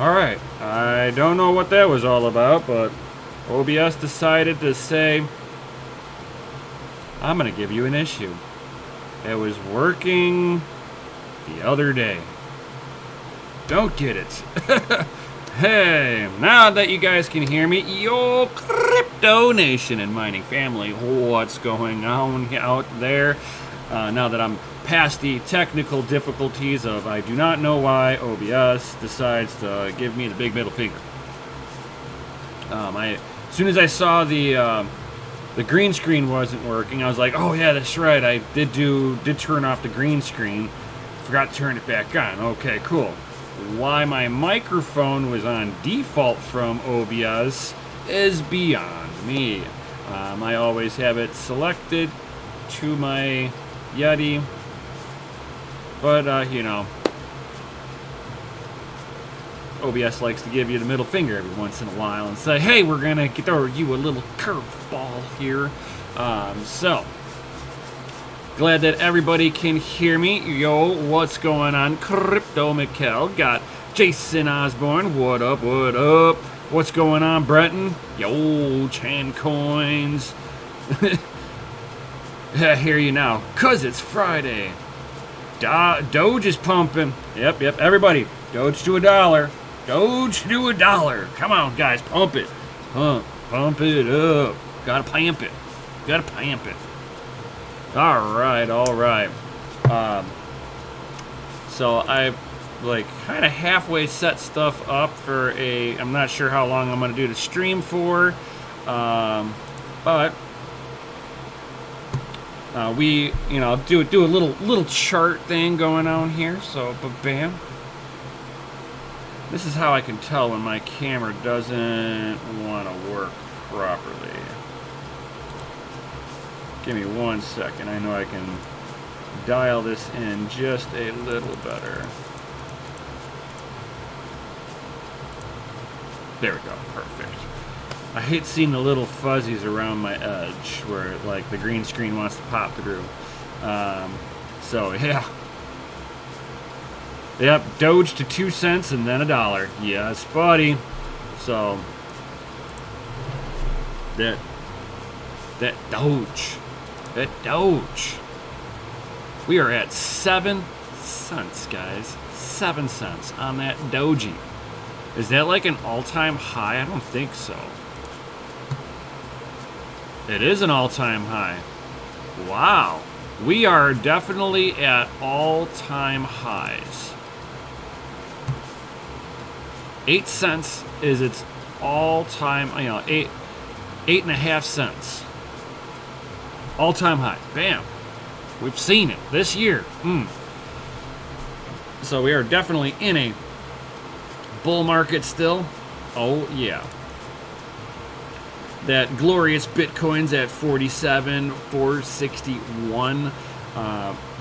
Alright, I don't know what that was all about, but OBS decided to say, I'm gonna give you an issue. It was working the other day. Don't get it. Hey, now that you guys can hear me, yo, Crypto Nation and mining family, what's going on out there? Now that I'm past the technical difficulties of I do not know why OBS decides to give me the big middle finger. As soon as I saw the green screen wasn't working, I was like, oh yeah, that's right, I did turn off the green screen, forgot to turn it back on. Okay, cool. Why my microphone was on default from OBS is beyond me. I always have it selected to my Yeti, but you know, OBS likes to give you the middle finger every once in a while and say, hey, we're gonna throw you a little curveball here. So glad that everybody can hear me. Yo, what's going on? Crypto Mikkel. Got Jason Osborne. What up, what up? What's going on, Breton? Yo, Chan Coins. I hear you now, cause it's Friday. Doge is pumping. Yep, everybody. Doge to $1. Doge to $1. Come on, guys, pump it. Pump it up. Gotta pamp it. All right. So I kind of halfway set stuff up for I'm not sure how long I'm going to do the stream for, but we, do a little chart thing going on here. So, bam. This is how I can tell when my camera doesn't want to work properly. Give me 1 second. I know I can dial this in just a little better. There we go. Perfect. I hate seeing the little fuzzies around my edge where like the green screen wants to pop through. So yeah. Yep, Doge to 2 cents and then $1. Yes, buddy. So that Doge. That Doge. We are at 7 cents, guys. 7 cents on that Doji. Is that like an all-time high? I don't think so. It is an all-time high. Wow. We are definitely at all-time highs. 8 cents is its all-time, 8.5 cents. All-time high. Bam. We've seen it this year. So we are definitely in a bull market still. Oh, yeah. That glorious Bitcoin's at 47,461.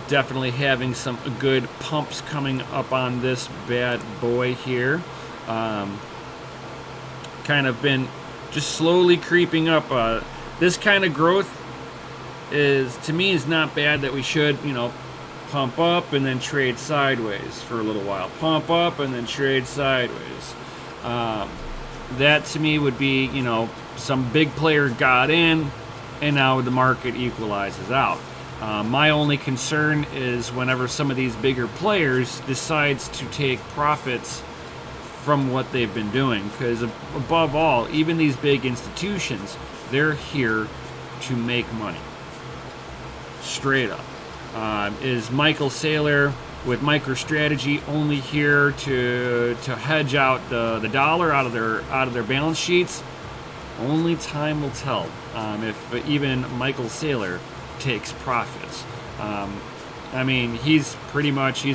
Definitely having some good pumps coming up on this bad boy here. Kind of been just slowly creeping up. This kind of growth to me is not bad, that we should, pump up and then trade sideways for a little while. Pump up and then trade sideways. That to me would be, some big player got in and now the market equalizes out. My only concern is whenever some of these bigger players decides to take profits from what they've been doing, because above all, even these big institutions, they're here to make money. Straight up. Is Michael Saylor with MicroStrategy only here to hedge out the dollar out of their balance sheets? Only time will tell if even Michael Saylor takes profits. He's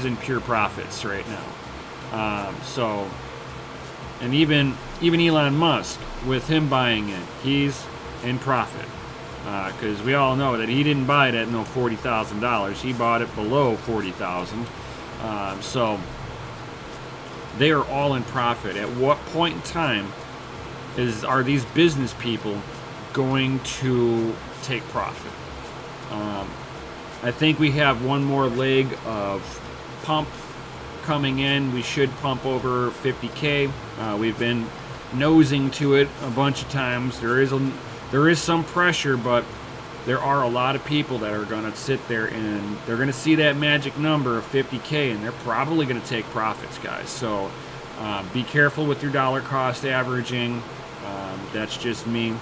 in pure profits right now. And even Elon Musk, with him buying it, he's in profit. Because we all know that he didn't buy it at no $40,000. He bought it below $40,000. So they are all in profit. At what point in time are these business people going to take profit? I think we have one more leg of pump coming in. We should pump over 50K. We've been nosing to it a bunch of times. There is some pressure, but there are a lot of people that are going to sit there and they're going to see that magic number of 50K, and they're probably going to take profits, guys. So be careful with your dollar cost averaging. That's just me.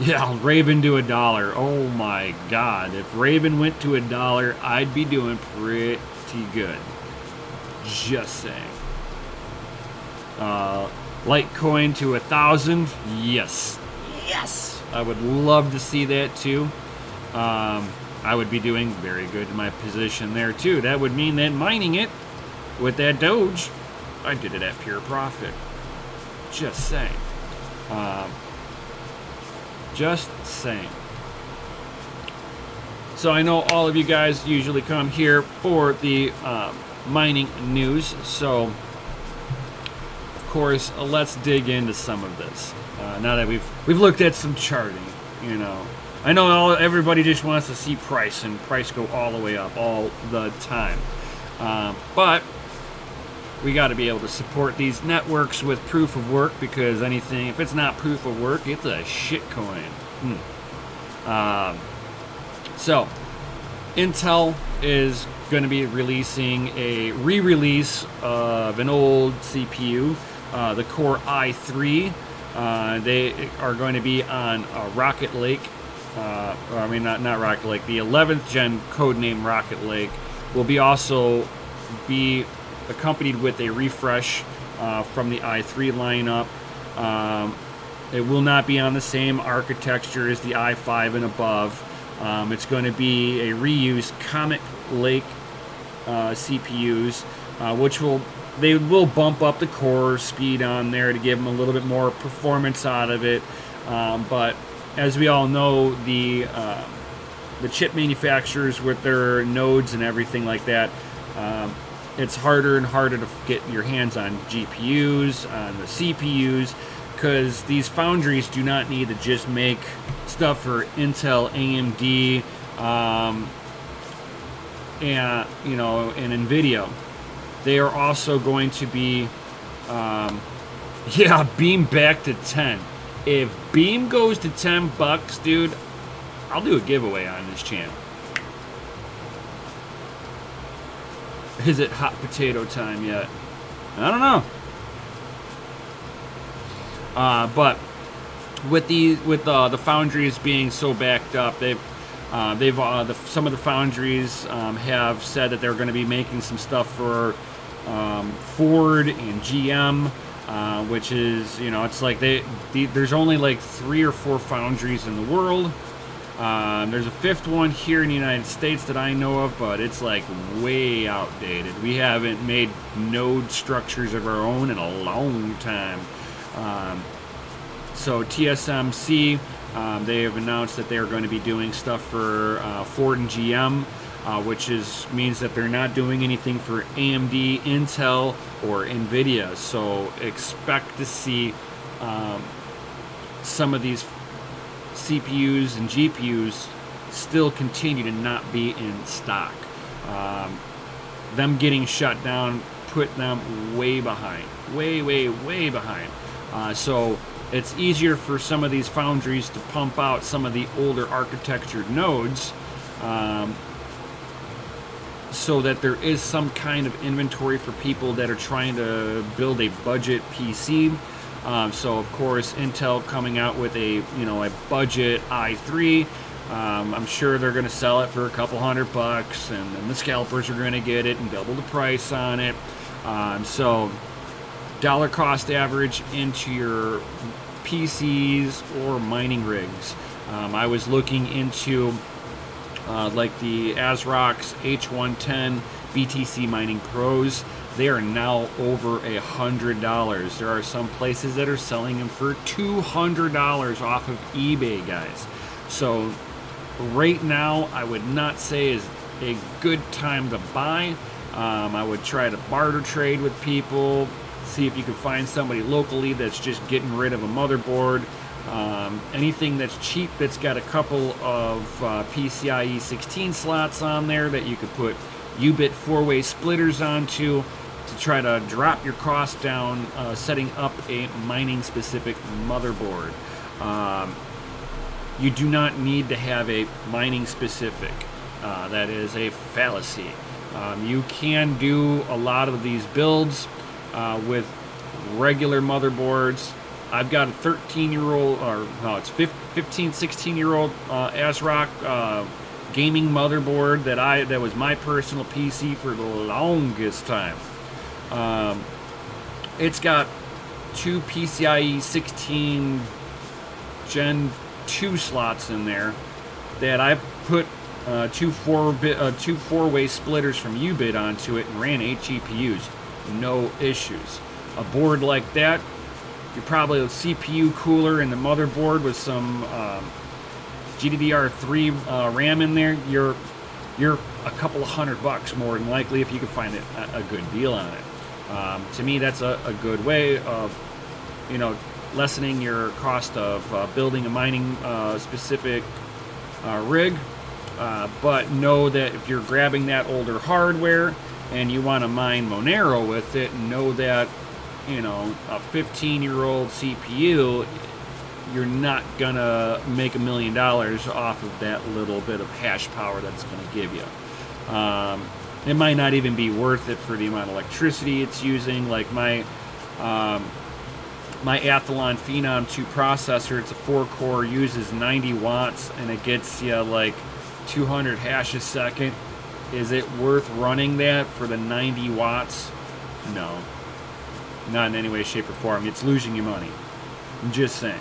Yeah, Raven to $1. Oh my God. If Raven went to $1, I'd be doing pretty good. Just saying. Litecoin to 1,000. Yes. Yes. I would love to see that too. I would be doing very good in my position there too. That would mean that mining it with that Doge, I did it at pure profit. Just saying. Just saying. So I know all of you guys usually come here for the mining news. So, of course, let's dig into some of this. Now that we've looked at some charting, you know, I know everybody just wants to see price and price go all the way up all the time, but we got to be able to support these networks with proof of work, because anything, if it's not proof of work, it's a shit coin. So, Intel is going to be releasing a re-release of an old CPU, the Core i3. They are going to be on Rocket Lake. I mean, not Rocket Lake. The 11th gen codename Rocket Lake will be also be accompanied with a refresh from the i3 lineup. It will not be on the same architecture as the i5 and above. It's going to be a reused Comet Lake CPUs, which they will bump up the core speed on there to give them a little bit more performance out of it. But as we all know, the chip manufacturers with their nodes and everything like that, it's harder and harder to get your hands on GPUs, on the CPUs, because these foundries do not need to just make stuff for Intel, AMD, and NVIDIA. They are also going to be, Beam back to 10. If Beam goes to $10, dude, I'll do a giveaway on this channel. Is it hot potato time yet? I don't know. But with the foundries being so backed up, some of the foundries have said that they're going to be making some stuff for Ford and GM, which is, it's like there's only like 3 or 4 foundries in the world. There's a 5th one here in the United States that I know of, but it's like way outdated. We haven't made node structures of our own in a long time. So TSMC, they have announced that they are going to be doing stuff for Ford and GM, which means that they're not doing anything for AMD, Intel, or NVIDIA. So expect to see some of these CPUs and GPUs still continue to not be in stock. Them getting shut down put them way behind, way behind. So it's easier for some of these foundries to pump out some of the older architectured nodes, so that there is some kind of inventory for people that are trying to build a budget PC. So of course, Intel coming out with a budget i3. I'm sure they're going to sell it for a couple $100, and then the scalpers are going to get it and double the price on it. So dollar cost average into your PCs or mining rigs. I was looking into like the ASRock's H110 BTC Mining Pros. They are now over $100. There are some places that are selling them for $200 off of eBay, guys. So right now, I would not say is a good time to buy. I would try to barter trade with people, see if you can find somebody locally that's just getting rid of a motherboard. Anything that's cheap that's got a couple of PCIe 16 slots on there that you could put U-bit 4-way splitters onto to try to drop your cost down, setting up a mining specific motherboard. You do not need to have a mining specific. That is a fallacy. You can do a lot of these builds with regular motherboards. I've got a 13-year-old, or no, it's 15, 16-year-old ASRock gaming motherboard that was my personal PC for the longest time. It's got two PCIe 16 Gen 2 slots in there that I've put two 4-way splitters from U-bit onto it and ran 8 GPUs. No issues. A board like that, you're probably a CPU cooler and the motherboard with some GDDR3 RAM in there. You're a couple of $100 more than likely if you can find a good deal on it. To me, that's a good way of, lessening your cost of building a mining specific rig. But know that if you're grabbing that older hardware and you want to mine Monero with it, know that a 15-year-old CPU, you're not gonna make $1 million off of that little bit of hash power that's gonna give you. It might not even be worth it for the amount of electricity it's using. Like my Athlon Phenom 2 processor, it's a 4-core, uses 90 watts, and it gets you like 200 hash a second. Is it worth running that for the 90 watts? No. Not in any way, shape, or form. It's losing you money. I'm just saying.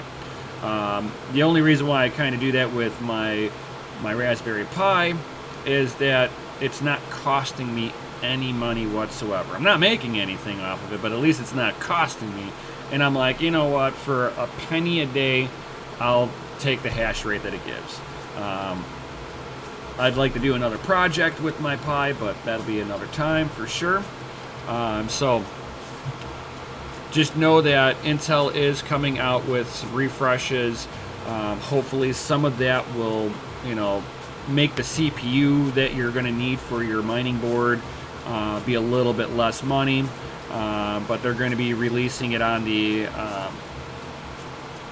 The only reason why I kind of do that with my Raspberry Pi is that it's not costing me any money whatsoever. I'm not making anything off of it, but at least it's not costing me. And I'm like, you know what? For a penny a day, I'll take the hash rate that it gives. I'd like to do another project with my Pi, but that'll be another time for sure. So just know that Intel is coming out with some refreshes. Hopefully some of that will, make the CPU that you're going to need for your mining board be a little bit less money. But they're going to be releasing it on the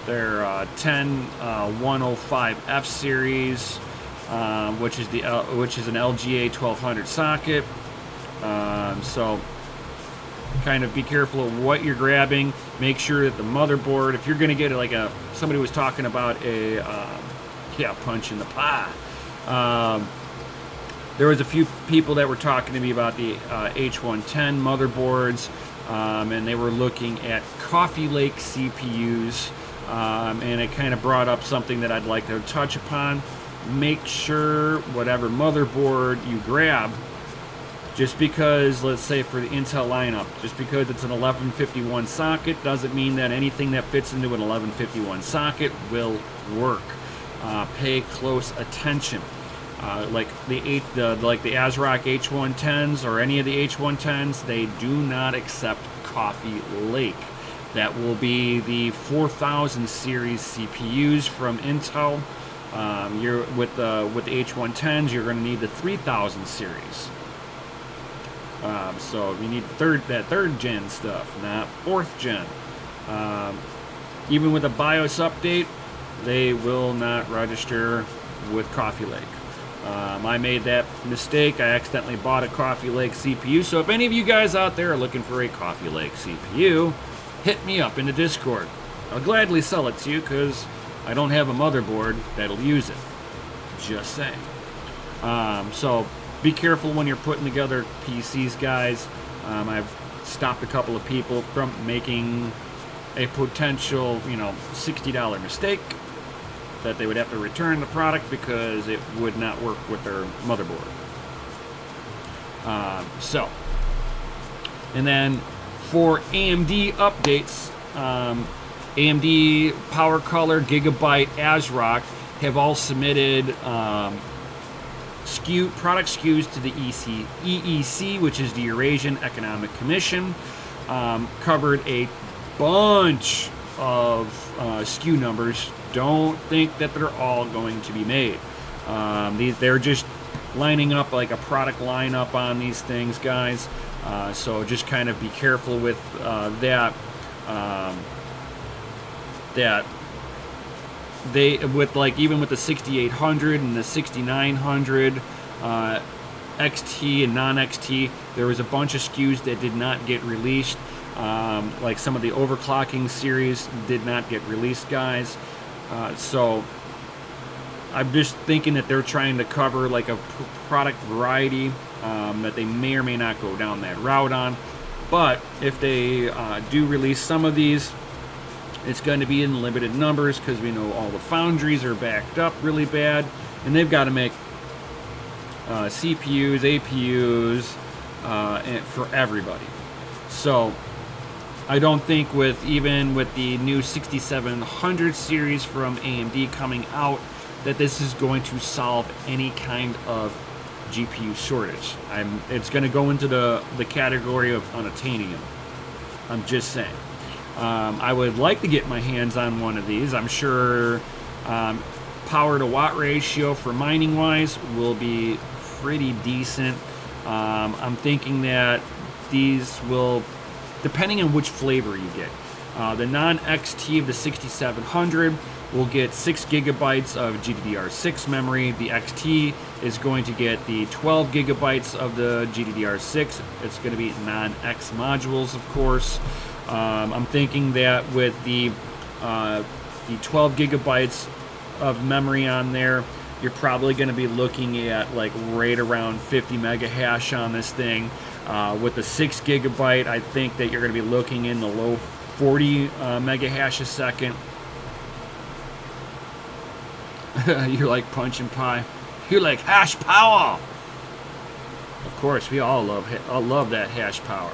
their 10105F series, which is an LGA 1200 socket. So kind of be careful of what you're grabbing. Make sure that the motherboard, if you're going to get like somebody was talking about a punch in the pie. There was a few people that were talking to me about the H110 motherboards, and they were looking at Coffee Lake CPUs, and it kind of brought up something that I'd like to touch upon. Make sure whatever motherboard you grab, just because, let's say for the Intel lineup, just because it's an 1151 socket doesn't mean that anything that fits into an 1151 socket will work. Pay close attention. Like the ASRock H110s or any of the H110s, they do not accept Coffee Lake. That will be the 4000 series CPUs from Intel. With the H110s, you're going to need the 3000 series. So you need that third gen stuff, not fourth gen. Even with a BIOS update, they will not register with Coffee Lake. I made that mistake. I accidentally bought a Coffee Lake CPU. So if any of you guys out there are looking for a Coffee Lake CPU, hit me up in the Discord. I'll gladly sell it to you because I don't have a motherboard that'll use it. Just saying. So be careful when you're putting together PCs, guys. I've stopped a couple of people from making a potential, $60 mistake that they would have to return the product because it would not work with their motherboard. And then for AMD updates, AMD, PowerColor, Gigabyte, ASRock have all submitted product SKUs to the EEC, which is the Eurasian Economic Commission. Covered a bunch of SKU numbers. Don't think that they're all going to be made. They're just lining up like a product lineup on these things, guys. So just kind of be careful with that. That they with like even with the 6800 and the 6900 XT and non-XT, there was a bunch of SKUs that did not get released. Like some of the overclocking series did not get released, guys. So I'm just thinking that they're trying to cover like a product variety that they may or may not go down that route on. But if they do release some of these, it's going to be in limited numbers because we know all the foundries are backed up really bad, and they've got to make CPUs, APUs for everybody. So I don't think even with the new 6700 series from AMD coming out that this is going to solve any kind of GPU shortage. It's going to go into the category of unattainable. I'm just saying. I would like to get my hands on one of these. I'm sure power to watt ratio for mining wise will be pretty decent. I'm thinking that these will, depending on which flavor you get, the non-XT of the 6700 will get 6 gigabytes of GDDR6 memory. The XT is going to get the 12 gigabytes of the GDDR6. It's going to be non-X modules, of course. I'm thinking that with the 12 gigabytes of memory on there, you're probably going to be looking at like right around 50 mega hash on this thing. With the 6 gigabyte, I think that you're going to be looking in the low 40 mega hash a second. You're like Punch and Pie. You're like hash power. Of course, we all love that hash power.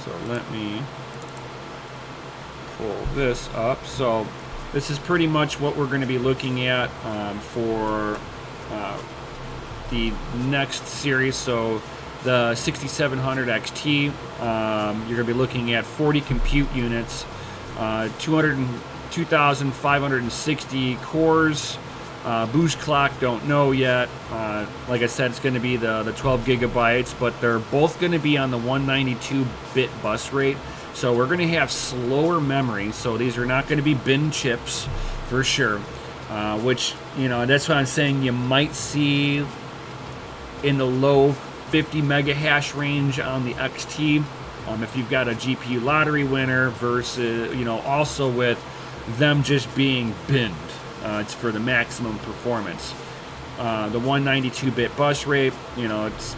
So let me pull this up. So this is pretty much what we're going to be looking at for the next series. So the 6700 XT, you're going to be looking at 40 compute units, 2,560 cores. Boost clock, don't know yet. Like I said, it's going to be the 12 gigabytes, but they're both going to be on the 192-bit bus rate. So we're going to have slower memory. So these are not going to be bin chips for sure. Which, that's what I'm saying. You might see in the low 50 mega hash range on the XT. If you've got a GPU lottery winner versus, also with them just being binned. It's for the maximum performance. The 192-bit bus rate, it's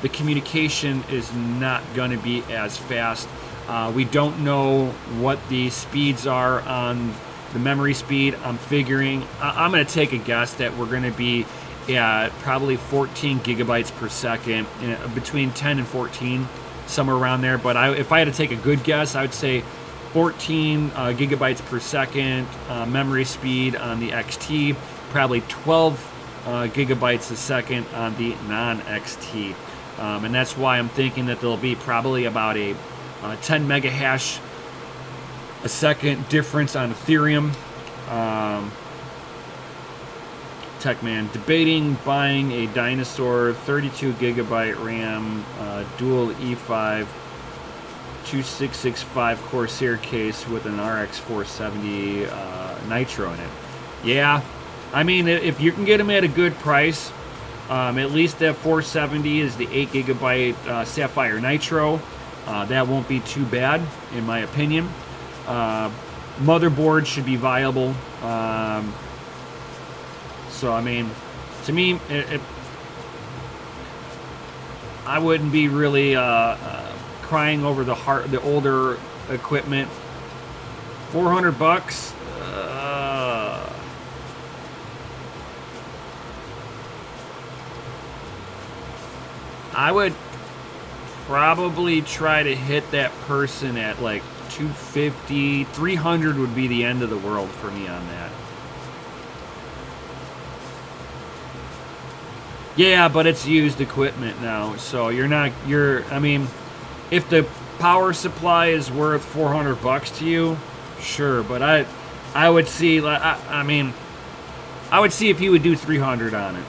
the communication is not going to be as fast. We don't know what the speeds are on the memory speed. I'm figuring, I'm going to take a guess that we're going to be at probably 14 gigabytes per second, between 10 and 14, somewhere around there. But if I had to take a good guess, I would say 14 gigabytes per second memory speed on the XT, probably 12 gigabytes a second on the non-XT. And that's why I'm thinking that there'll be probably about a 10 mega hash a second difference on Ethereum. Techman debating buying a Dinosaur 32 gigabyte RAM dual E5 2665 Corsair case with an RX 470 Nitro in it. Yeah, I mean, if you can get them at a good price, at least that 470 is the 8 gigabyte Sapphire Nitro. That won't be too bad, in my opinion. Motherboard should be viable. So, I mean, to me, I wouldn't be really crying over the older equipment. $400. I would probably try to hit that person at like 250, 300 would be the end of the world for me on that. Yeah, but it's used equipment now, so I mean, if the power supply is worth $400 to you, sure, but I would see. I mean, I would see if he would do 300 on it.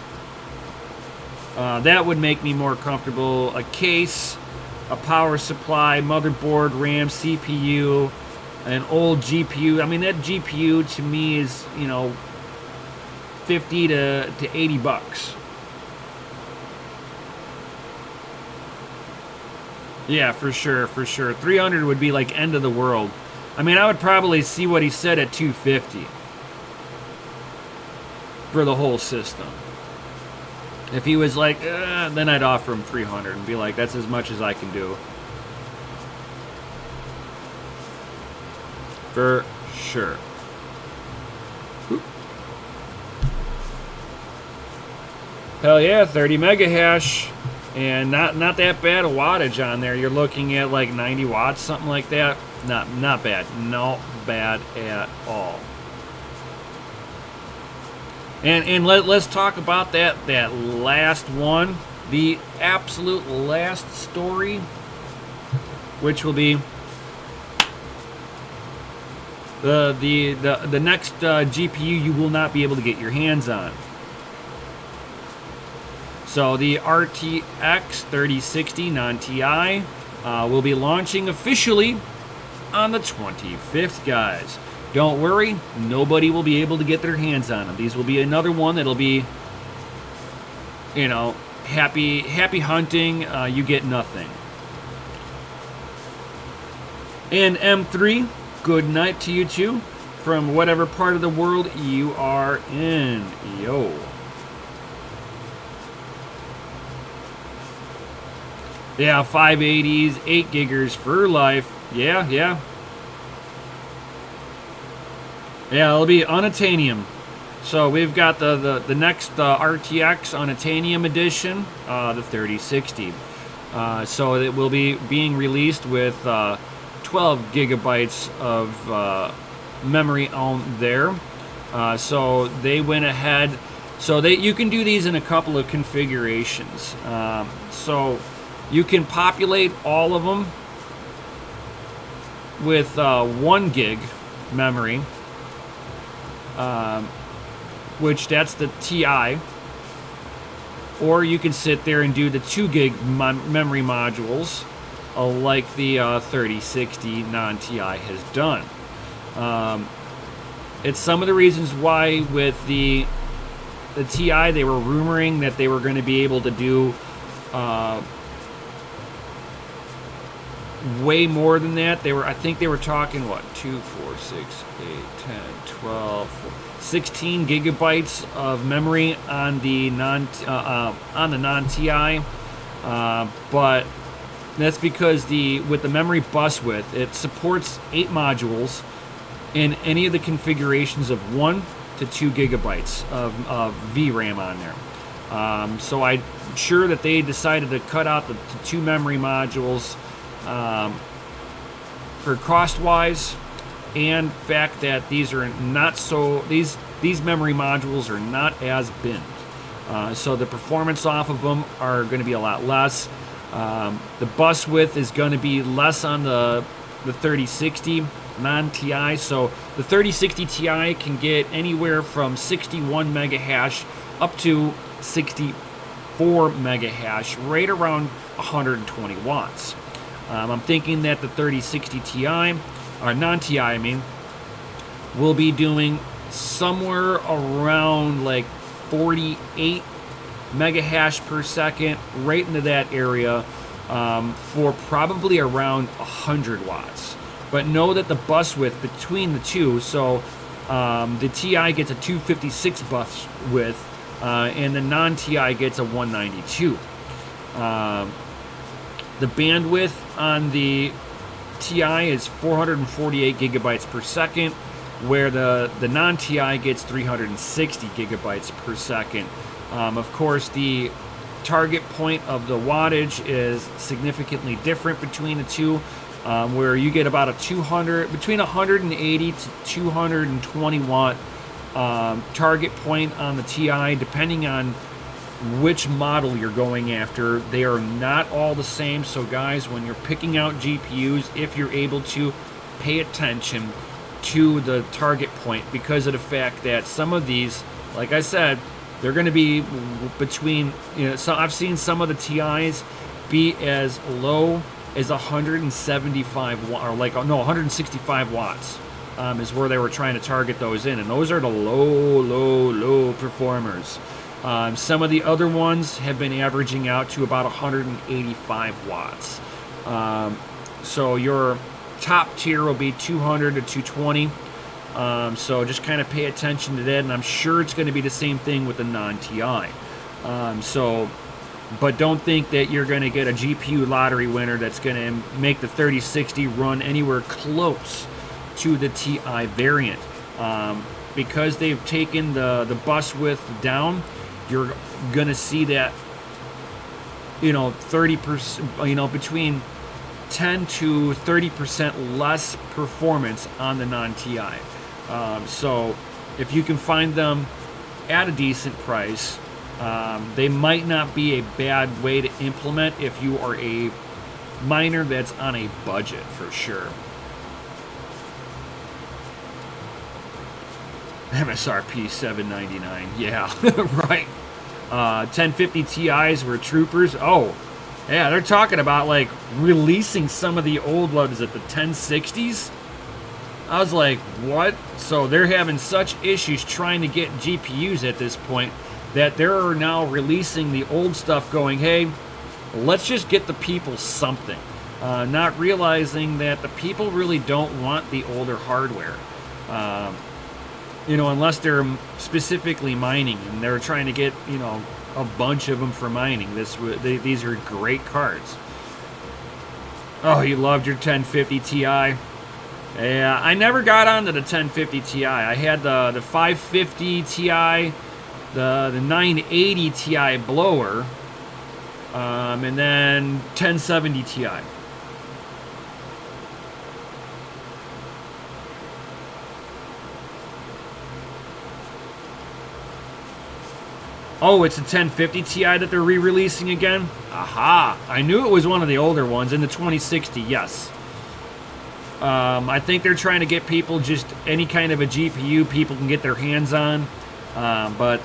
That would make me more comfortable. A case, a power supply, motherboard, RAM, CPU, an old GPU. I mean, that GPU to me is, you know, 50 to 80 bucks. Yeah, for sure, for sure. 300 would be like end of the world. I mean, I would probably see what he said at 250 for the whole system. If he was like, then I'd offer him 300 and be like, that's as much as I can do. For sure. Oop. Hell yeah, 30 mega hash. And not that bad a wattage on there. You're looking at like 90 watts, something like that. Not bad. Not bad at all. And let's talk about that last one, the absolute last story, which will be the next GPU you will not be able to get your hands on. So the RTX 3060 non-TI will be launching officially on the 25th, guys. Don't worry, nobody will be able to get their hands on them. These will be another one that'll be, you know, happy hunting. You get nothing. And M3, good night to you too, from whatever part of the world you are in. Yo. Yeah, 580s, 8 giggers for life. Yeah. Yeah, it'll be Unitanium. So we've got the next RTX Unitanium edition, the 3060. So it will be being released with 12 gigabytes of memory on there. So they went ahead. So you can do these in a couple of configurations. So you can populate all of them with 1 gig memory. Which that's the TI, or you can sit there and do the 2 gig memory modules, like the 3060 non-TI has done. It's some of the reasons why with the TI they were rumoring that they were going to be able to do way more than that. I think they were talking, what, 2, 4, 6, 8, 10, 12, 16 gigabytes of memory on the non-TI, but that's because with the memory bus width, it supports 8 modules in any of the configurations of 1 to 2 gigabytes of VRAM on there. So I'm sure that they decided to cut out the 2 memory modules for cost-wise, and fact that these are not so these memory modules are not as binned, so the performance off of them are going to be a lot less. The bus width is going to be less on the 3060 non-TI. So the 3060 Ti can get anywhere from 61 mega hash up to 64 mega hash, right around 120 watts. I'm thinking that the 3060 Ti, or non-TI, I mean, will be doing somewhere around like 48 mega hash per second, right into that area, for probably around 100 watts. But know that the bus width between the two, so the TI gets a 256 bus width, and the non-TI gets a 192. The bandwidth on the TI is 448 gigabytes per second, where the non-TI gets 360 gigabytes per second. Of course, the target point of the wattage is significantly different between the two, where you get about between 180 to 220 watt target point on the TI, depending on which model you're going after. They are not all the same. So guys, when you're picking out GPUs, if you're able to pay attention, to the target point because of the fact that some of these, like I said, they're going to be between, so I've seen some of the TIs be as low as 175 or 165 watts is where they were trying to target those in, and those are the low performers. Some of the other ones have been averaging out to about 185 watts. So your top tier will be 200 to 220. So just kind of pay attention to that, and I'm sure it's going to be the same thing with the non-TI. But don't think that you're going to get a GPU lottery winner that's going to make the 3060 run anywhere close to the TI variant. Because they've taken the bus width down, you're going to see that, 30%, between 10 to 30% less performance on the non-TI. So if you can find them at a decent price, they might not be a bad way to implement if you are a miner that's on a budget, for sure. MSRP $799. Yeah, right. 1050 Ti's were troopers. Oh, yeah, they're talking about like releasing some of the old ones at the 1060s. I was like, what? So they're having such issues trying to get GPUs at this point that they're now releasing the old stuff going, hey, let's just get the people something. Not realizing that the people really don't want the older hardware. Unless they're specifically mining and they're trying to get, a bunch of them for mining. These are great cards. Oh, you loved your 1050 Ti. Yeah, I never got onto the 1050 Ti. I had the 550 Ti, the 980 Ti blower, and then 1070 Ti. Oh, it's a 1050 Ti that they're re-releasing again? Aha! I knew it was one of the older ones in the 2060, yes. I think they're trying to get people just any kind of a GPU people can get their hands on. But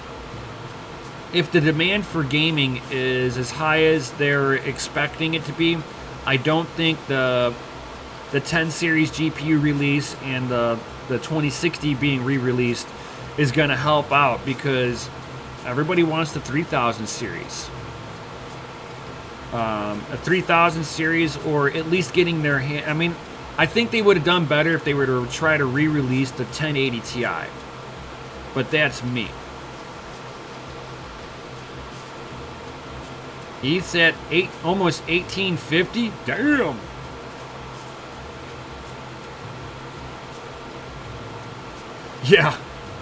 if the demand for gaming is as high as they're expecting it to be, I don't think the 10 series GPU release and the 2060 being re-released is going to help out, because everybody wants the 3000 series. A 3000 series, or at least getting their hand. I mean, I think they would have done better if they were to try to re-release the 1080 Ti. But that's me. He's at almost 1850. Damn. Yeah.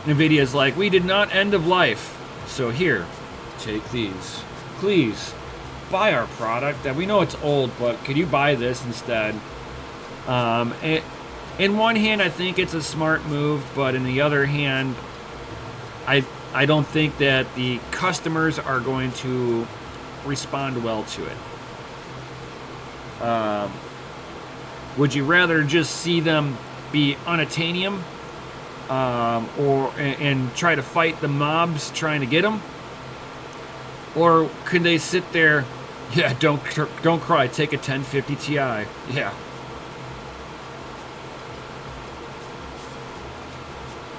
NVIDIA's like, we did not end of life. So here, take these. Please, buy our product. That we know it's old, but could you buy this instead? In one hand, I think it's a smart move, but in the other hand, I don't think that the customers are going to respond well to it. Would you rather just see them be unattainium? And try to fight the mobs trying to get them, or could they sit there? Yeah, don't cry. Take a 1050 Ti. Yeah.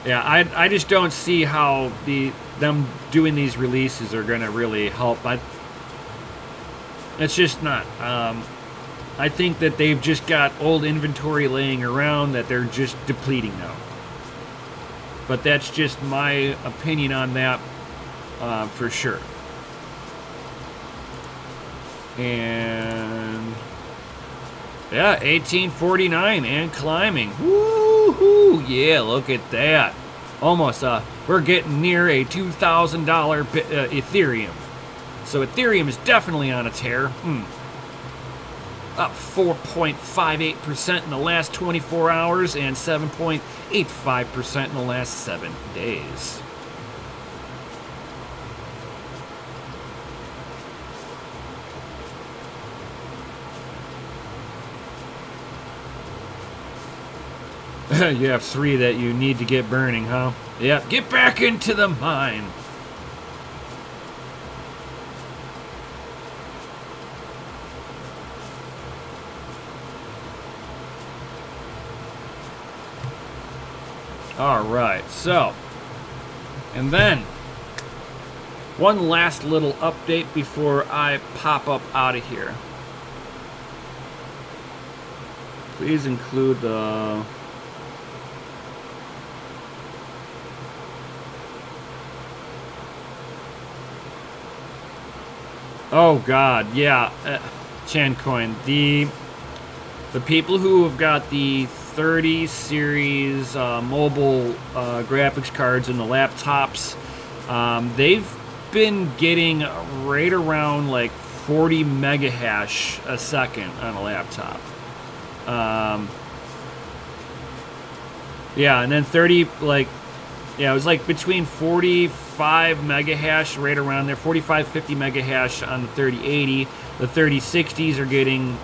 I just don't see how them doing these releases are going to really help. It's just not. I think that they've just got old inventory laying around that they're just depleting now. But that's just my opinion on that, for sure. And yeah, 1849 and climbing. Woo-hoo! Yeah, look at that. Almost, we're getting near a $2,000 Ethereum. So Ethereum is definitely on a tear. Up 4.58% in the last 24 hours and 7.85% in the last 7 days. You have 3 that you need to get burning, huh? Yeah, get back into the mine. All right, so, and then one last little update before I pop up out of here. Please include the... Oh God, yeah, Chancoin. The people who have got the 30 series mobile graphics cards and the laptops, they've been getting right around like 40 mega hash a second on a laptop. Yeah, and then 30, like, yeah, it was like between 45 mega hash, right around there, 45, 50 mega hash on the 3080. The 3060s are getting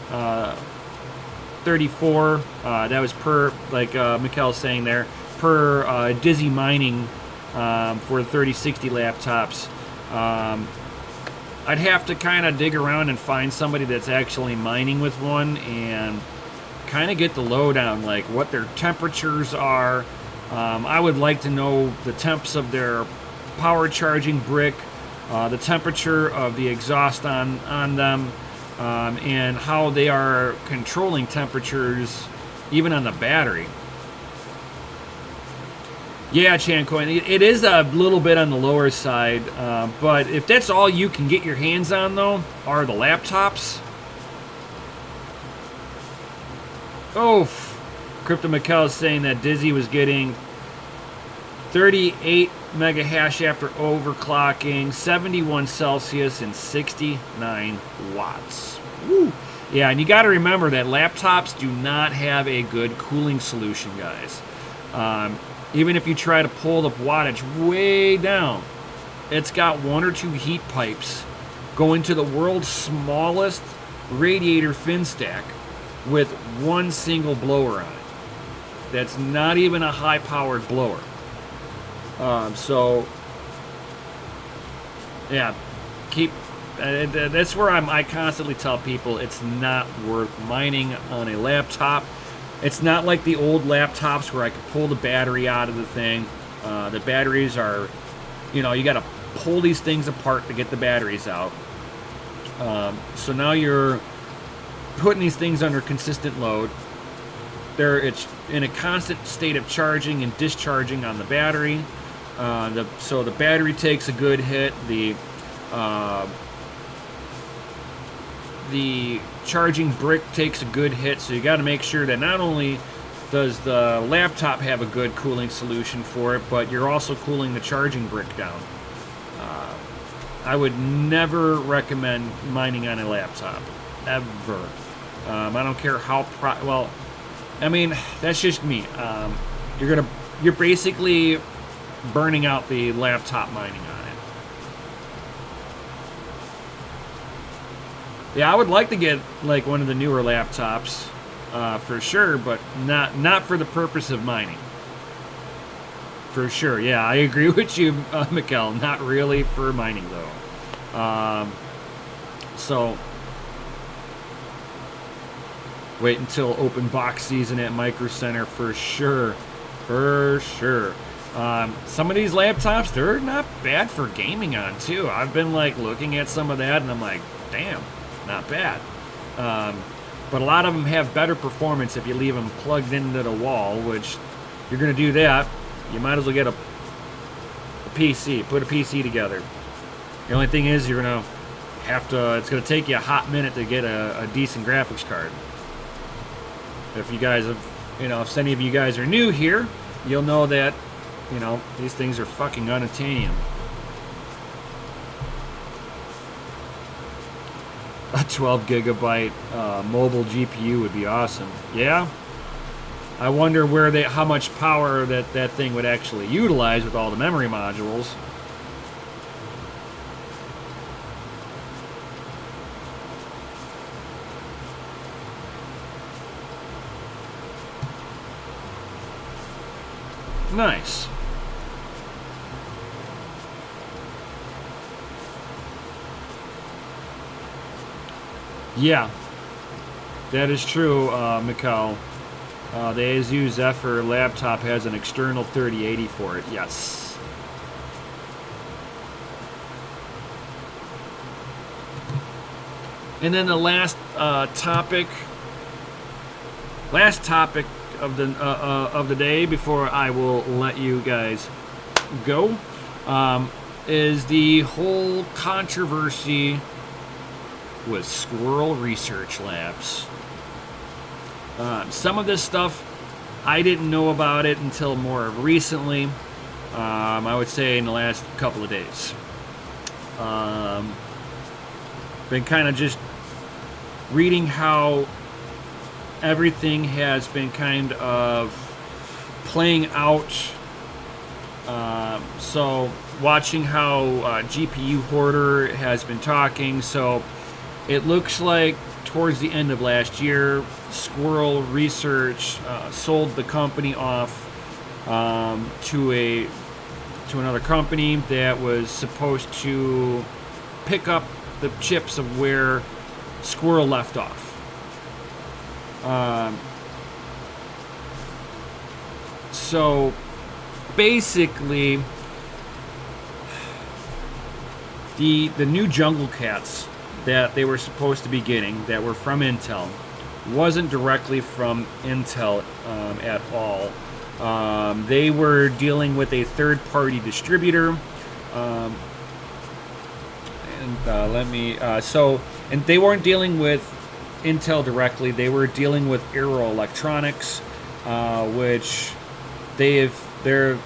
34. That was per, like Mikkel's saying there, per Dizzy Mining for the 3060 laptops. I'd have to kind of dig around and find somebody that's actually mining with one and kind of get the lowdown, like what their temperatures are. I would like to know the temps of their power charging brick, the temperature of the exhaust on them, and how they are controlling temperatures even on the battery. Yeah, Chancoin, it is a little bit on the lower side, but if that's all you can get your hands on, though, are the laptops. Oh, Crypto Mikkel is saying that Dizzy was getting 38 mega hash after overclocking, 71 Celsius, and 69 watts. Woo. Yeah, and you got to remember that laptops do not have a good cooling solution, guys. Even if you try to pull the wattage way down, it's got 1 or 2 heat pipes going to the world's smallest radiator fin stack with 1 single blower on it. That's not even a high-powered blower. So, yeah, that's where I constantly tell people it's not worth mining on a laptop. It's not like the old laptops where I could pull the battery out of the thing. The batteries are, you got to pull these things apart to get the batteries out. So now you're putting these things under consistent load. It's in a constant state of charging and discharging on the battery. So the battery takes a good hit. The charging brick takes a good hit, so you got to make sure that not only does the laptop have a good cooling solution for it, but you're also cooling the charging brick down. I would never recommend mining on a laptop, ever. I don't care how well. I mean, that's just me. You're basically burning out the laptop mining on it. Yeah, I would like to get like one of the newer laptops for sure, but not for the purpose of mining. For sure, yeah, I agree with you, Mikkel. Not really for mining though. So wait until open box season at Micro Center for sure. For sure. Some of these laptops, they're not bad for gaming on too. I've been like looking at some of that and I'm like, damn, not bad. But a lot of them have better performance if you leave them plugged into the wall, which you're going to do that. You might as well get a PC, put a PC together. The only thing is you're going to have to, it's going to take you a hot minute to get a decent graphics card. If you guys have, if any of you guys are new here, you'll know that, these things are fucking unattainable. A 12 gigabyte mobile GPU would be awesome. Yeah? I wonder how much power that thing would actually utilize with all the memory modules. Nice. Yeah, that is true, Mikkel. The ASU Zephyr laptop has an external 3080 for it. Yes. And then the last topic of the day before I will let you guys go is the whole controversy with Squirrel Research Labs. Some of this stuff I didn't know about it until more recently. I would say in the last couple of days. Been kind of just reading how everything has been kind of playing out. So watching how GPU Hoarder has been talking. So it looks like towards the end of last year, Squirrel Research sold the company off to another company that was supposed to pick up the chips of where Squirrel left off. So basically, the new Jungle Cats that they were supposed to be getting that were from Intel wasn't directly from Intel at all. They were dealing with a third-party distributor, and they weren't dealing with Intel directly. They were dealing with Arrow Electronics, which their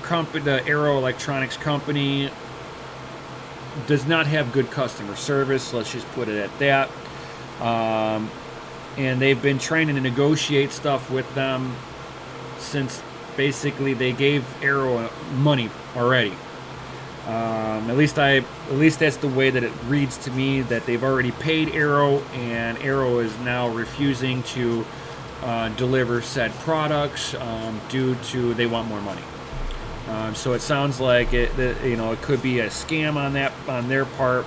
company, the Arrow Electronics company, does not have good customer service. Let's just put it at that. And they've been trying to negotiate stuff with them since basically they gave Arrow money already. At least that's the way that it reads to me, that they've already paid Arrow, and Arrow is now refusing to deliver said products due to they want more money. So it sounds like it could be a scam on their part.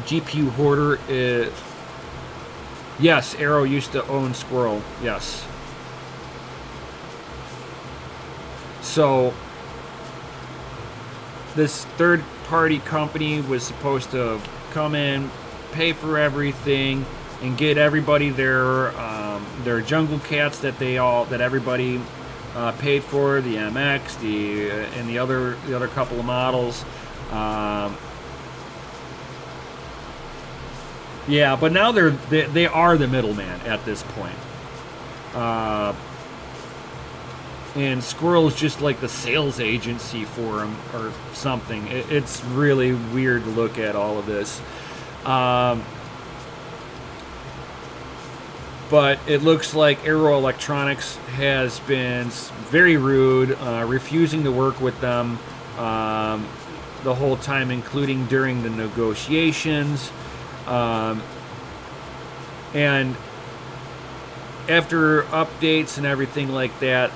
GPU Hoarder is, yes, Arrow used to own Squirrel, yes. So this third-party company was supposed to come in, pay for everything, and get everybody their Jungle Cats that everybody paid for, the MX, and the other couple of models. Yeah, but now they are the middleman at this point. And Squirrel is just like the sales agency for them or something. It's really weird to look at all of this. But it looks like Arrow Electronics has been very rude, refusing to work with them the whole time, including during the negotiations. And after updates and everything like that,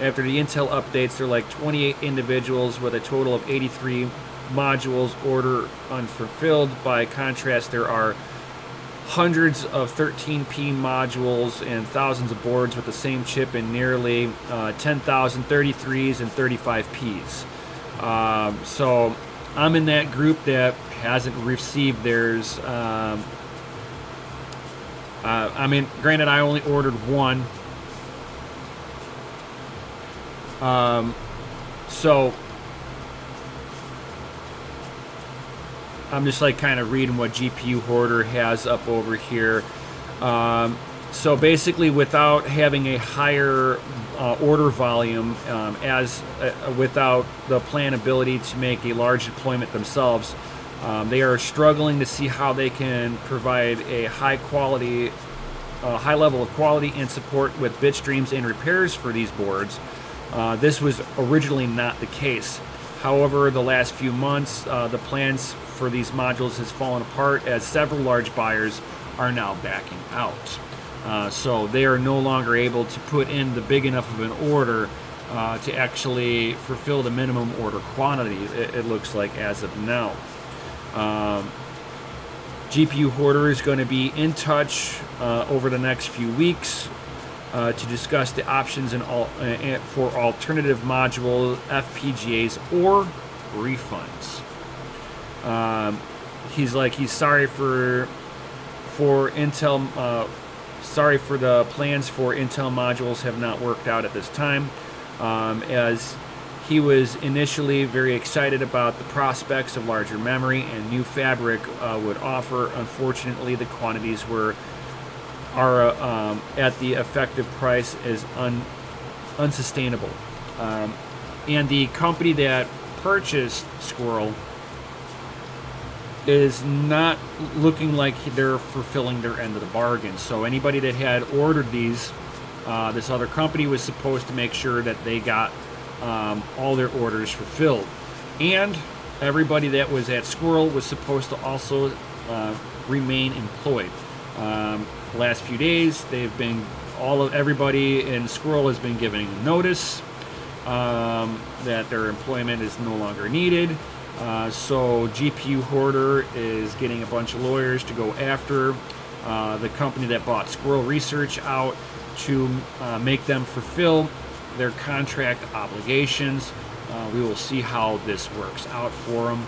after the Intel updates, there are like 28 individuals with a total of 83 modules order unfulfilled. By contrast, there are hundreds of 13P modules and thousands of boards with the same chip and nearly 10,000 33s and 35Ps. So I'm in that group that hasn't received theirs. Granted, I only ordered one. So I'm just like kind of reading what GPU Hoarder has up over here. So basically, without having a higher order volume, without the planability to make a large deployment themselves, they are struggling to see how they can provide a high level of quality and support with bit streams and repairs for these boards. This was originally not the case. However, the last few months, the plans for these modules has fallen apart as several large buyers are now backing out. So they are no longer able to put in the big enough of an order to actually fulfill the minimum order quantity, it looks like, as of now. GPU Hoarder is going to be in touch over the next few weeks to discuss the options for alternative module FPGAs or refunds. He's sorry for Intel. Sorry for the plans for Intel modules have not worked out at this time, as he was initially very excited about the prospects of larger memory and new fabric would offer. Unfortunately, the quantities are at the effective price is unsustainable. And the company that purchased Squirrel is not looking like they're fulfilling their end of the bargain. So anybody that had ordered these, this other company was supposed to make sure that they got all their orders fulfilled. And everybody that was at Squirrel was supposed to also remain employed. The last few days, everybody in Squirrel has been giving notice that their employment is no longer needed. So GPU Hoarder is getting a bunch of lawyers to go after the company that bought Squirrel Research out to make them fulfill their contract obligations. We will see how this works out for them.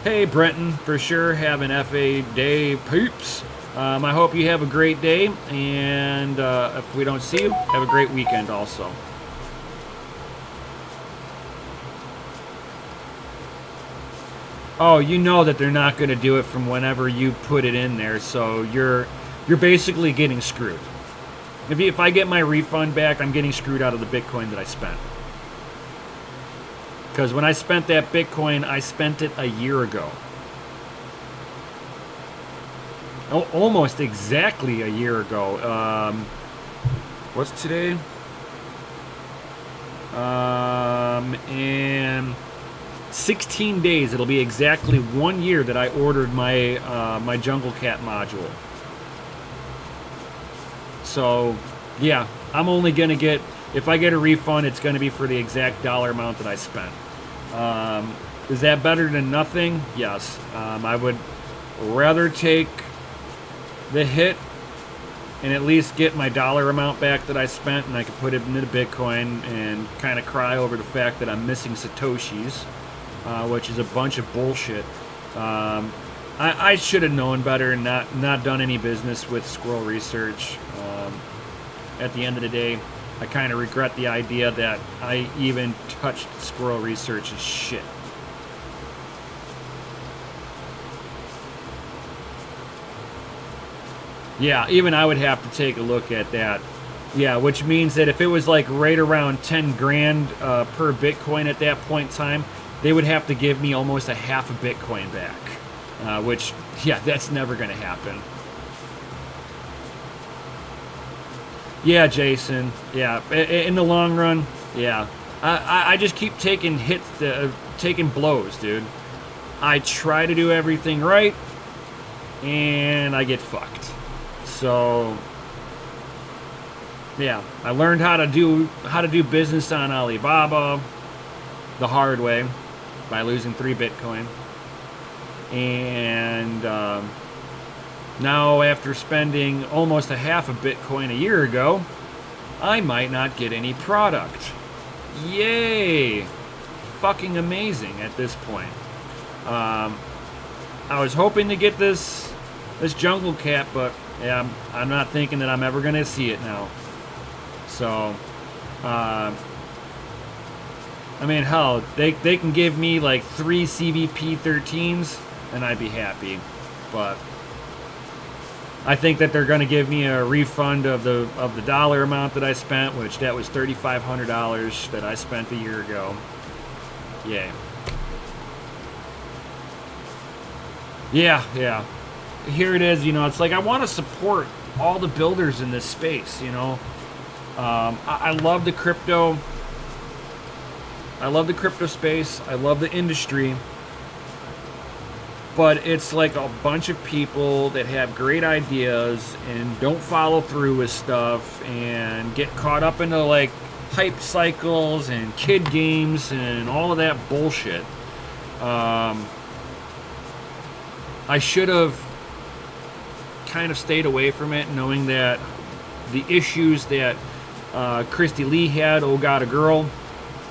Hey, Brenton, for sure, have an FA day, peeps. I hope you have a great day, and if we don't see you, have a great weekend also. Oh, you know that they're not going to do it from whenever you put it in there, so you're basically getting screwed. If I get my refund back, I'm getting screwed out of the Bitcoin that I spent. Because when I spent that Bitcoin, I spent it a year ago. Almost exactly a year ago. What's today? In 16 days, it'll be exactly 1 year that I ordered my my Jungle Cat module. So, yeah, I'm only going to get, if I get a refund, it's going to be for the exact dollar amount that I spent. Is that better than nothing? Yes. I would rather take the hit and at least get my dollar amount back that I spent, and I could put it into Bitcoin and kind of cry over the fact that I'm missing Satoshis, which is a bunch of bullshit. I should have known better and not done any business with Squirrel Research. At the end of the day, I kind of regret the idea that I even touched Squirrel Research's shit. Yeah, even I would have to take a look at that. Yeah, which means that if it was like right around 10 grand per Bitcoin at that point in time, they would have to give me almost a half a Bitcoin back. Which, yeah, that's never going to happen. Yeah, Jason. Yeah, in the long run, yeah. I just keep taking hits, taking blows, dude. I try to do everything right, and I get fucked. So, yeah, I learned how to do business on Alibaba the hard way by losing 3 Bitcoin. And now, after spending almost a half a Bitcoin a year ago, I might not get any product. Yay! Fucking amazing at this point. I was hoping to get this Jungle Cat, but yeah, I'm not thinking that I'm ever going to see it now. So, I mean, hell, they can give me like 3 CVP-13s, and I'd be happy. But I think that they're going to give me a refund of the dollar amount that I spent, which that was $3,500 that I spent a year ago. Yay. Yeah. Here it is, it's like I want to support all the builders in this space, I love the crypto. I love the crypto space. I love the industry. but it's like a bunch of people that have great ideas and don't follow through with stuff and get caught up into like hype cycles and kid games and all of that bullshit. I should have kind of stayed away from it, knowing that the issues that Christy Lee had, Oh God, a Girl,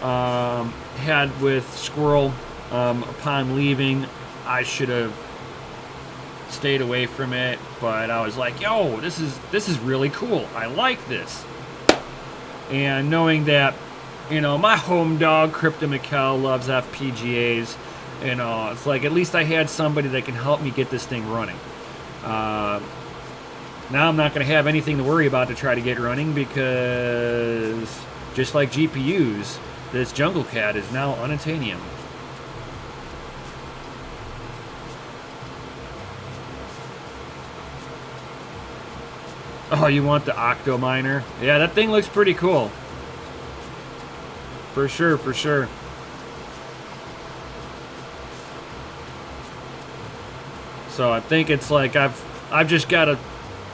had with Squirrel upon leaving. I should have stayed away from it, but I was like, yo, this is really cool. I like this. And knowing that, you know, my home dog, Crypto Mikkel, loves FPGAs, you know, it's like at least I had somebody that can help me get this thing running. Now I'm not going to have anything to worry about to try to get running because just like GPUs, this Jungle Cat is now Unobtainium. Oh, you want the Octominer? Yeah, that thing looks pretty cool. For sure, for sure. So I think it's like I've just got to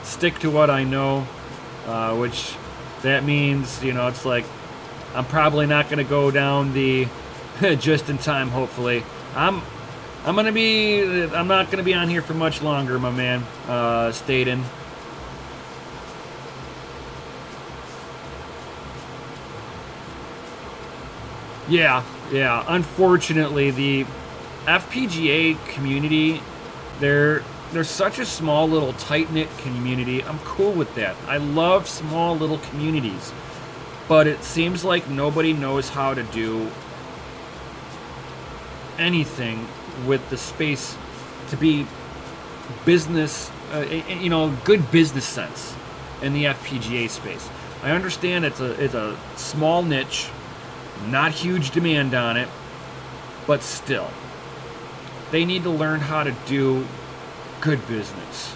stick to what I know, which that means, you know, it's like I'm probably not going to go down the just in time. Hopefully, I'm not going to be on here for much longer, my man, Staten. Yeah. Unfortunately, the FPGA community, they're such a small little tight-knit community. I'm cool with that. I love small little communities. But it seems like nobody knows how to do anything with the space to be business, you know, good business sense in the FPGA space. I understand it's a small niche, not huge demand on it, but still, they need to learn how to do good business.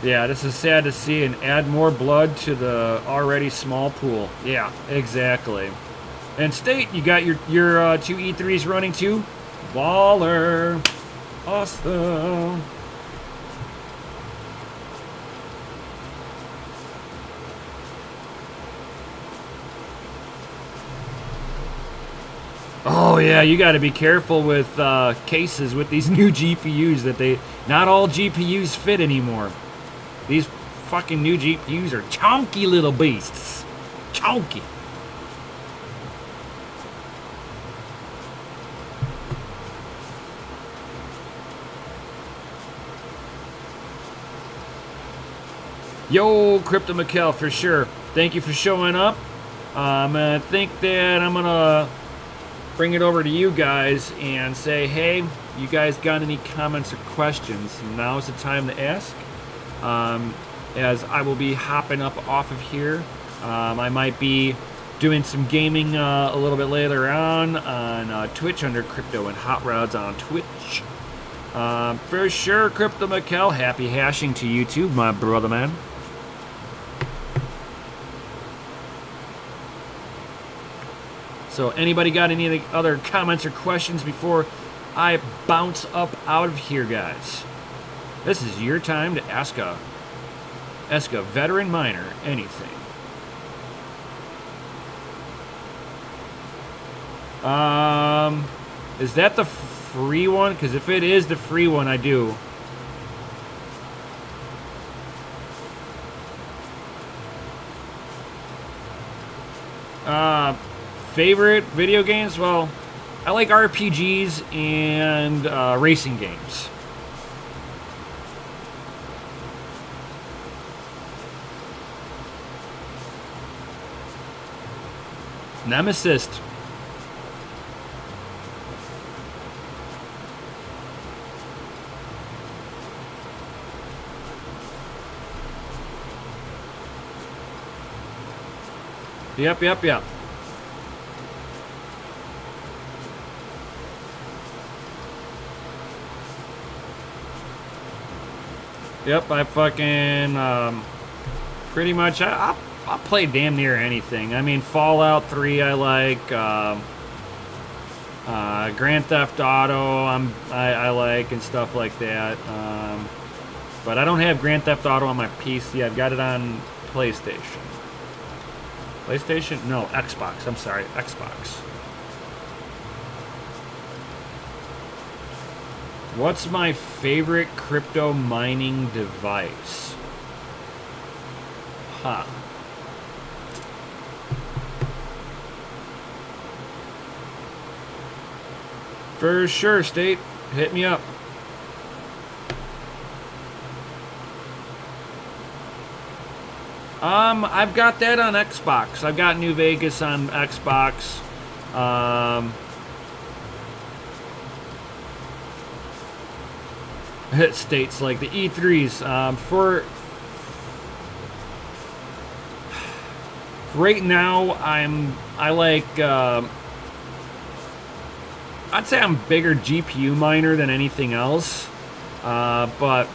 Yeah, this is sad to see, and add more blood to the already small pool. Yeah, exactly. And State, you got your two E3s running too? Baller. Awesome. Oh yeah, you got to be careful with cases with these new GPUs that not all GPUs fit anymore. These fucking new GPUs are chunky little beasts. Chunky. Yo, Crypto Mikkel, for sure. Thank you for showing up. I think that I'm going to bring it over to you guys and say, hey, you guys got any comments or questions? Now's the time to ask. As I will be hopping up off of here. I might be doing some gaming a little bit later on Twitch under Crypto and Hot Rods on Twitch. For sure, Crypto Mikkel, happy hashing to you too, my brother man. So anybody got any other comments or questions before I bounce up out of here, guys? This is your time to ask a veteran miner anything. Is that the free one? Because if it is the free one, I do. Favorite video games? Well, I like RPGs and racing games. Nemesis. Yep. Yep, I fucking pretty much I'll play damn near anything. I mean, Fallout 3 I like. Grand Theft Auto I like and stuff like that. But I don't have Grand Theft Auto on my PC. I've got it on PlayStation. PlayStation? No, Xbox. I'm sorry, Xbox. What's my favorite crypto mining device? Huh. For sure, State. Hit me up. I've got that on Xbox. I've got New Vegas on Xbox. It states like the E3s. For right now, I like. I'd say I'm a bigger GPU miner than anything else, but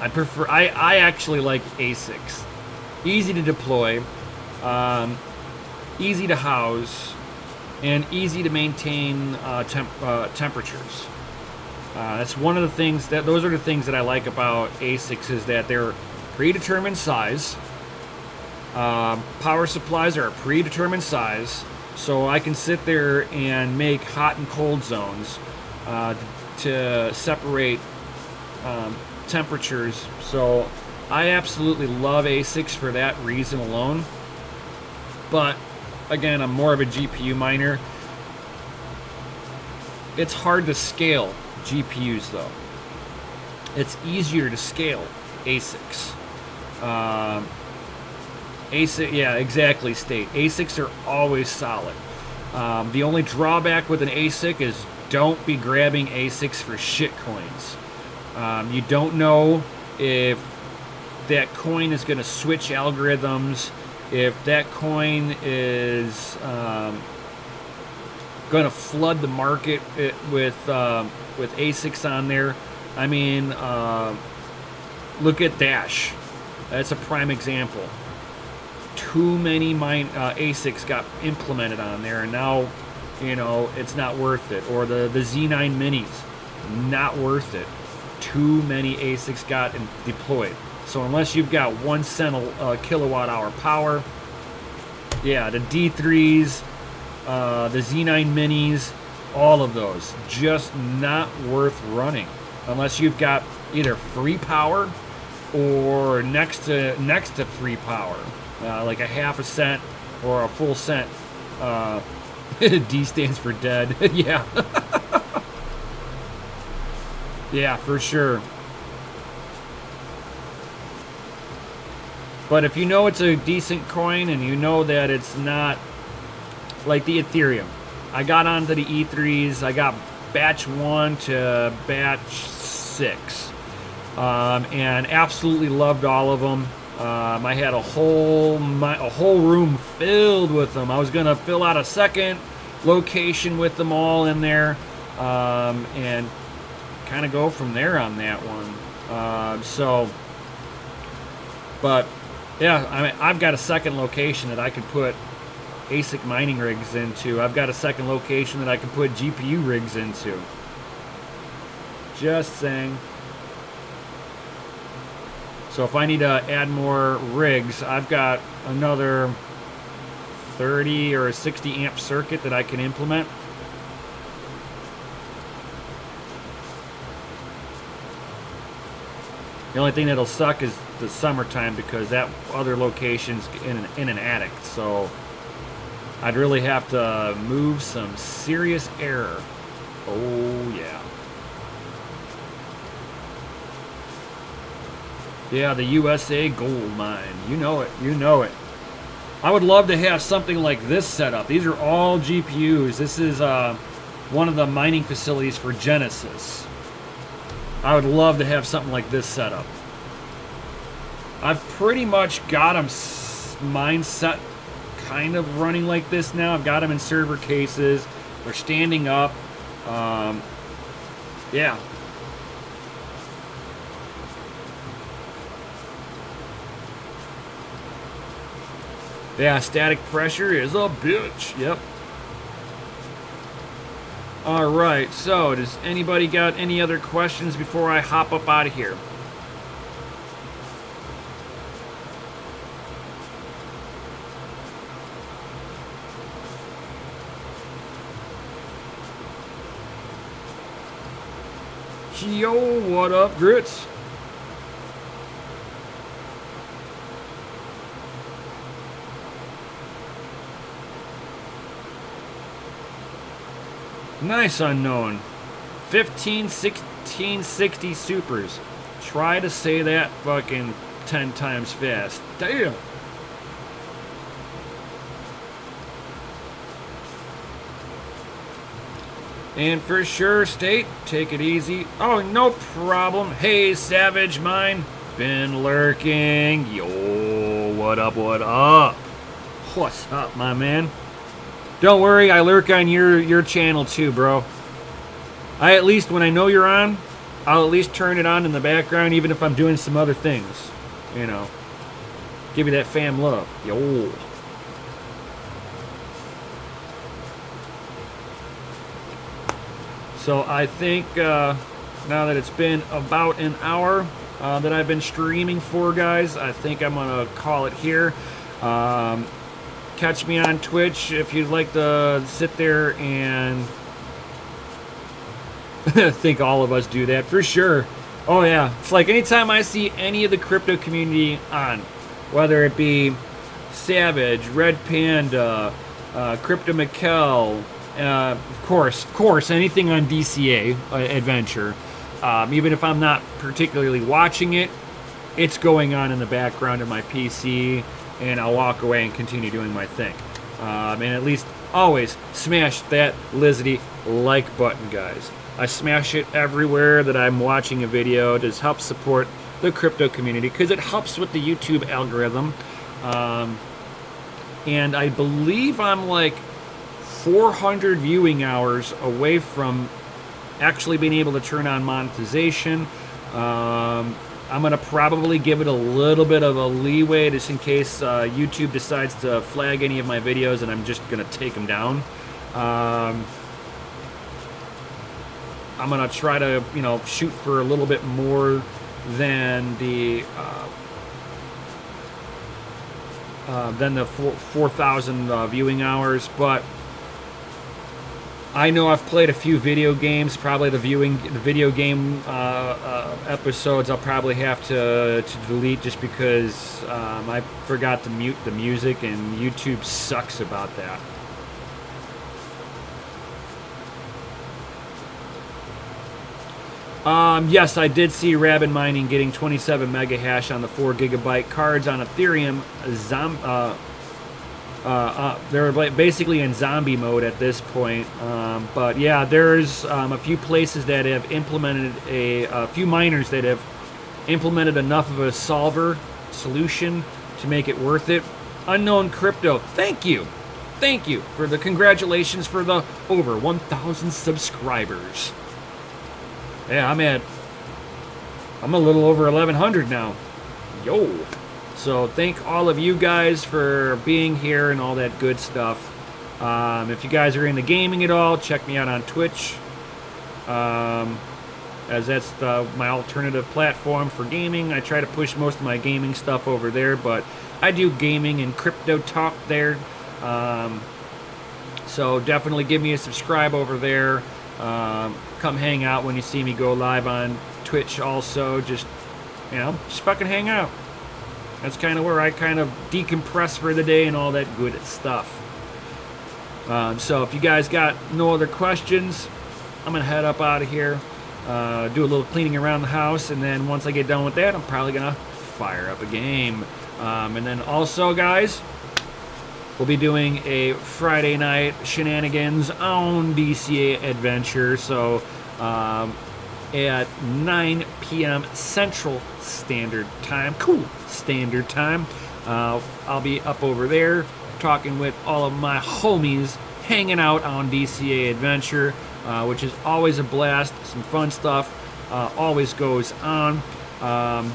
I prefer. I actually like ASICs. Easy to deploy, easy to house, and easy to maintain temperatures. That's one of the things those are the things that I like about ASICs is that they're predetermined size. Power supplies are a predetermined size, so I can sit there and make hot and cold zones to separate temperatures. So I absolutely love ASICs for that reason alone. But again, I'm more of a GPU miner. It's hard to scale GPUs though. It's easier to scale ASICs. ASIC, yeah, exactly, State. ASICs are always solid. The only drawback with an ASIC is don't be grabbing ASICs for shit coins. You don't know if that coin is going to switch algorithms, if that coin is going to flood the market with ASICs on there. I mean, look at Dash. That's a prime example. Too many ASICs got implemented on there, and now, you know, it's not worth it. Or the Z9 Minis, not worth it. Too many ASICs got deployed. So unless you've got 1 cent kilowatt hour power, yeah, the D3s, the Z9 Minis, all of those, just not worth running unless you've got either free power or next to free power, like a half a cent or a full cent. D stands for dead. Yeah. Yeah, for sure. But if you know it's a decent coin and you know that it's not like the Ethereum, I got onto the E3s. I got batch 1 to batch 6, and absolutely loved all of them. I had a whole room filled with them. I was gonna fill out a second location with them all in there, and kind of go from there on that one. But yeah, I mean, I've got a second location that I could put ASIC mining rigs into. I've got a second location that I can put GPU rigs into. Just saying. So if I need to add more rigs, I've got another 30 or 60 amp circuit that I can implement. The only thing that'll suck is the summertime because that other location's in an attic. So I'd really have to move some serious air. Oh, yeah. Yeah, the USA gold mine. You know it. You know it. I would love to have something like this set up. These are all GPUs. This is one of the mining facilities for Genesis. I would love to have something like this set up. I've pretty much got them mindset kind of running like this now. I've got them in server cases. They're standing up. Yeah. Yeah, static pressure is a bitch. Yep. All right, so does anybody got any other questions before I hop up out of here? Yo, what up, Grits? Nice unknown. 151660 supers. Try to say that fucking 10 times fast. Damn. And for sure, State, take it easy. Oh, no problem. Hey, Savage Mine. Been lurking. Yo, what up, what up? What's up, my man? Don't worry, I lurk on your channel too, bro. I at least, when I know you're on, I'll at least turn it on in the background, even if I'm doing some other things. You know, give you that fam love. Yo. So I think now that it's been about an hour that I've been streaming for, guys, I think I'm going to call it here. Catch me on Twitch if you'd like to sit there and I think all of us do that for sure. Oh yeah, it's like anytime I see any of the crypto community on, whether it be Savage, Red Panda, Crypto Mikkel, of course, anything on DCA Adventure, even if I'm not particularly watching it, it's going on in the background of my PC, and I'll walk away and continue doing my thing. And at least always smash that Lizzy like button, guys. I smash it everywhere that I'm watching a video to help support the crypto community because it helps with the YouTube algorithm. And I believe I'm like 400 viewing hours away from actually being able to turn on monetization. I'm going to probably give it a little bit of a leeway just in case YouTube decides to flag any of my videos and I'm just going to take them down. I'm going to try to, shoot for a little bit more than the 4,000 viewing hours, but I know I've played a few video games. Probably the video game episodes I'll probably have to delete just because I forgot to mute the music, and YouTube sucks about that. Yes, I did see Rabid Mining getting 27 mega hash on the 4 gigabyte cards on Ethereum. They're basically in zombie mode at this point. But yeah, there's a few places that have implemented a few miners that have implemented enough of a solver solution to make it worth it. Unknown Crypto, thank you for the congratulations for the over 1,000 subscribers. Yeah, I'm a little over 1,100 now. Yo. So thank all of you guys for being here and all that good stuff. If you guys are into gaming at all, check me out on Twitch, as that's my alternative platform for gaming. I try to push most of my gaming stuff over there, but I do gaming and crypto talk there. So definitely give me a subscribe over there. Come hang out when you see me go live on Twitch also. Just fucking hang out. That's kind of where I kind of decompress for the day and all that good stuff. So if you guys got no other questions, I'm going to head up out of here, do a little cleaning around the house, and then once I get done with that, I'm probably going to fire up a game. And then also, guys, we'll be doing a Friday night shenanigans on DCA Adventure. So at 9 p.m. Central Standard Time. Cool. Standard Time. I'll be up over there talking with all of my homies, hanging out on DCA Adventure, which is always a blast. Some fun stuff always goes on.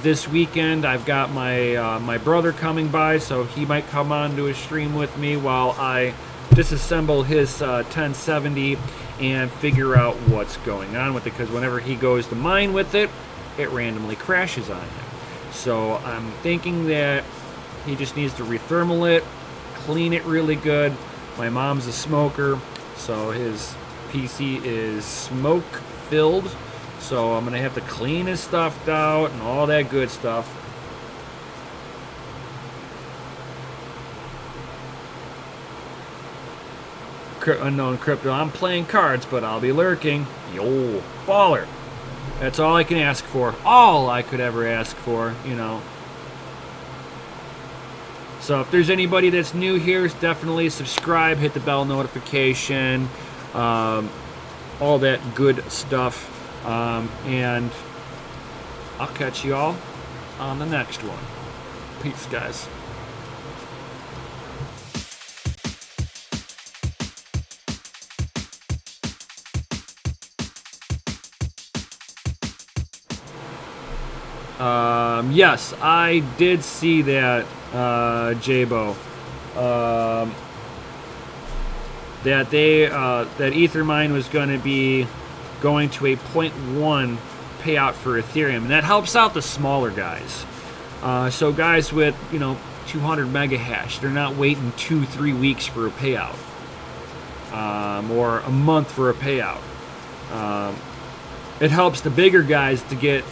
This weekend I've got my brother coming by, so he might come on to a stream with me while I disassemble his 1070 and figure out what's going on with it, because whenever he goes to mine with it, it randomly crashes on him. So I'm thinking that he just needs to rethermal it, clean it really good. My mom's a smoker, so his PC is smoke filled, so I'm gonna have to clean his stuff out and all that good stuff. Unknown Crypto, I'm playing cards, but I'll be lurking. Yo, baller. That's all I can ask for. All I could ever ask for, you know. So if there's anybody that's new here, definitely subscribe, hit the bell notification, all that good stuff. And I'll catch you all on the next one. Peace, guys. Yes, I did see that, Jabo. That Ethermine was going to be going to a 0.1 payout for Ethereum, and that helps out the smaller guys. So guys with 200 mega hash, they're not waiting 2-3 weeks for a payout, or a month for a payout. It helps the bigger guys to get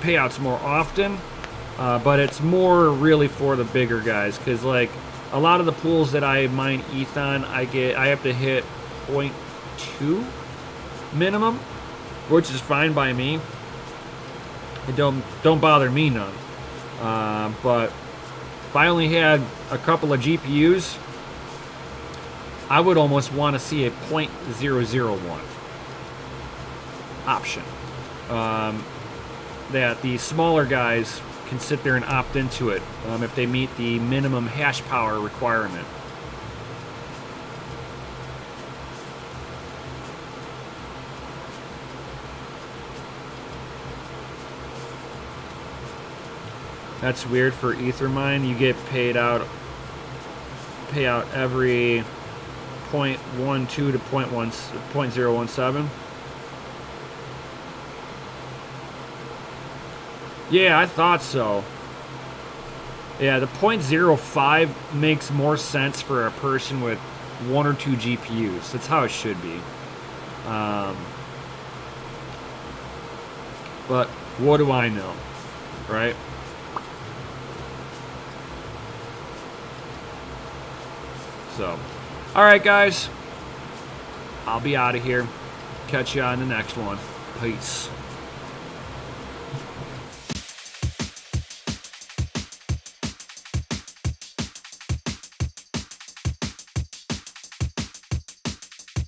payouts more often, but it's more really for the bigger guys, because like a lot of the pools that I mine ETH on, I have to hit 0.2 minimum, which is fine by me. It don't bother me none. But if I only had a couple of GPUs, I would almost want to see a 0.001 option. That the smaller guys can sit there and opt into it if they meet the minimum hash power requirement. That's weird for Ethermine. You get payout every 0.12 to 0.017. Yeah, I thought so. Yeah, the 0.05 makes more sense for a person with 1 or 2 GPUs. That's how it should be. But what do I know, right? So, alright guys, I'll be out of here. Catch you on the next one. Peace.